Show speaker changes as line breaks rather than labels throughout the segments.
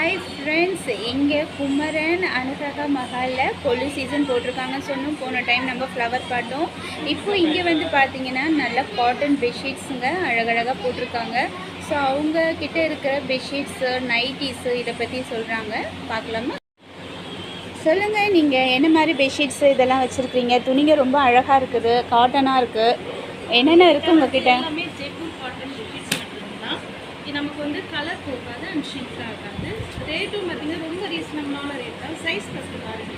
Hi friends, இங்கே குமரன் அனுராதா மஹாலில் கொலு season போட்டிருக்காங்கன்னு சொன்னோம். போன டைம் நம்ம ஃப்ளவர் பார்த்தோம். இப்போ இங்கே வந்து பார்த்தீங்கன்னா நல்ல காட்டன் பெட்ஷீட்ஸுங்க அழகழகாக போட்டிருக்காங்க. ஸோ அவங்க கிட்டே இருக்கிற பெட்ஷீட்ஸு நைட்டிஸு இதை பற்றி சொல்கிறாங்க. பார்க்கலாமா? சொல்லுங்கள், நீங்கள் என்ன மாதிரி பெட்ஷீட்ஸு இதெல்லாம் வச்சுருக்கீங்க? துணிங்க ரொம்ப அழகாக இருக்குது, காட்டனாக இருக்குது. என்னென்ன இருக்குது உங்ககிட்ட?
நமக்கு வந்து கலர் போகாது அண்ட் ஷிங்க் ஆகாது. ரேட்டும் பார்த்தீங்கன்னா ரொம்ப ரீசனபிளான ரேட் தான். சைஸ் ஃபஸ்ட்டு பாருங்க.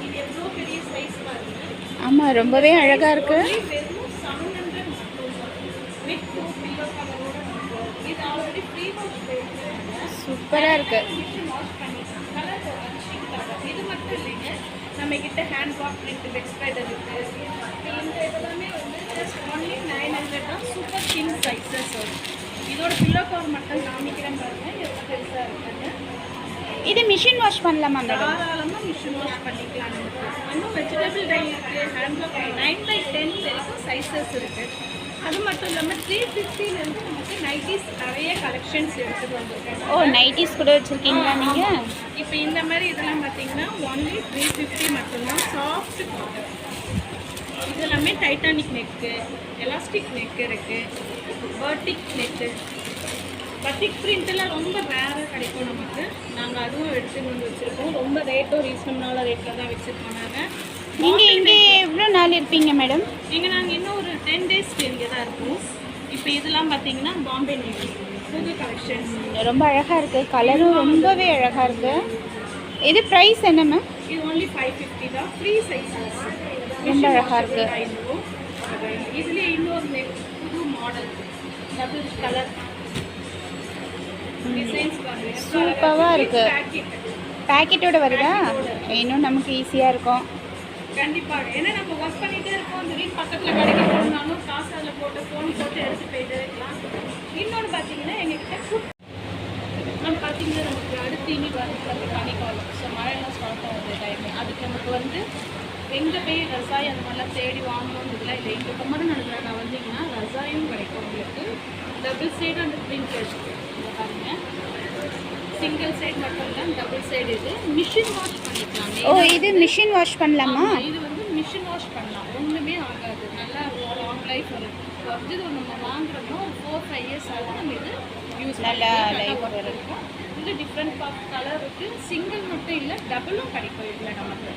இது எவ்வளோ பெரிய சைஸ் பாருங்க.
ஆமாம், ரொம்பவே அழகாக இருக்குது.
வெறும் 700 மட்டும் வித் பில்லோ கவரோட. இது ஆல்ரெடி ஃப்ரீ வாஷ் போயிருக்கு.
சூப்பராக இருக்குது.
மிஷின் வாஷ் பண்ணிக்கலாம். கலர் போகாது, ஷிங்க் ஆகாது. இது மட்டும் இல்லைங்க, நம்மக்கிட்ட hand wash print bed spreader இருக்குது. இந்த இதெல்லாமே வந்து ஜஸ்ட் ஒன்லி 900 தான். சூப்பர் தின் சைஸஸ் வரும். இதோட பில்லோ கவர் மட்டும் காமிக்கிறேன் பாருங்கள், எவ்வளோ பெருசாக இருக்குங்க.
இது மிஷின் வாஷ் பண்ணலாமா மேடம்?
தாராளமாக மிஷின் வாஷ் பண்ணிக்கலாம். இன்னும் வெஜிடபிள் டை இருக்குது, ஹேண்ட் வாஷ் 9/10 வரைக்கும் சைஸஸ் இருக்குது. அது மட்டும் இல்லாமல் 350லேருந்து நமக்கு நைட்டிஸ் நிறைய கலெக்ஷன்ஸ் எடுத்துகிட்டு வந்திருக்கேன்.
ஓ, நைட்டிஸ் கூட வச்சுருக்கீங்களா நீங்கள்?
இப்போ இந்த மாதிரி இதெல்லாம் பார்த்தீங்கன்னா ஒன்லி 350 மட்டும்தான். Soft cotton. இது எல்லாமே டைட்டானிக் நெக்கு, எலாஸ்டிக் நெக் இருக்குது, பர்டிக் நெக்கு. பட்டிக் பிரிண்ட்டெல்லாம் ரொம்ப ரேராக கிடைக்கும் நமக்கு. நாங்கள் அதுவும் எடுத்துகிட்டு வந்து வச்சுருக்கோம். ரொம்ப ரேட்டும் ரீசனபிளான ரேட்டில் தான் வச்சுருக்கோம். நாங்கள்
நீங்கள் இங்கே எவ்வளோ நாள் இருப்பீங்க மேடம்?
நாங்கள் இன்னும் ஒரு 10 days இங்கே தான் இருக்கும். இப்போ இதெல்லாம் பார்த்தீங்கன்னா பாம்பே நேவி புது கலெக்ஷன்ஸ்.
ரொம்ப அழகாக இருக்குது, கலரும் ரொம்பவே அழகாக இருக்குது. இது ப்ரைஸ் என்ன மேம்?
இது ஒன்லி 550 தான். ஃப்ரீ சைஸஸ்,
ரொம்ப அழகாக இருக்குது.
இதுலேயே இன்னொரு புது மாடல் டபுள் கலர் டிசைன்ஸ் பாருங்கள்.
சூப்பராக இருக்குது. பேக்கெட்டோட வருதா? இன்னும் நமக்கு ஈஸியாக இருக்கும்.
கண்டிப்பாக. ஏன்னா நம்ம ஒர்க் பண்ணிகிட்டே இருக்கோம். திடீர்னு பக்கத்தில் கடைக்கு போகணுன்னாலும் காசு அதில் போட்டு ஃபோன் போட்டு எடுத்து போயிட்டு இருக்கலாம். இன்னொன்று பார்த்தீங்கன்னா எங்ககிட்ட நம்ம பார்த்தீங்கன்னா நமக்கு அடுத்து இனி வரது பனிக்காலம். ஸோ மழையெல்லாம் ஸ்டார்ட் ஆகுது டைம். அதுக்கு நமக்கு வந்து எங்கே போய் ரசாய் அந்த மாதிரிலாம் தேடி வாங்கணும்னு இதெல்லாம் இல்லை. இங்கே குமரன் நடக்கிறதா வந்தீங்கன்னா ரசாயும் கிடைக்கும் உங்களுக்கு. டபுள் சைடு அந்த பிரிண்ட் இருக்குது. இதை பாருங்கள், சிங்கிள் சைடு மட்டும் இல்லை, டபுள் சைடு. இது மிஷின் வாஷ் பண்ணிக்கலாம்.
ஓ, இது மிஷின் வாஷ் பண்ணலாமா?
இது வந்து மிஷின் வாஷ் பண்ணலாம், ஒன்றுமே ஆகாது. நல்லா லாங் லைஃப் வரும். குறைஞ்சது நம்ம வாங்குறோம்னா ஒரு 4-5 years ஆகும். நம்ம இது யூஸ்
நல்லா லைஃப் வரும்.
இது டிஃப்ரெண்ட் கலர் இருக்குது. சிங்கிள் மட்டும் இல்லை, டபுளும் கிடைக்கும் இதில் நமக்கு.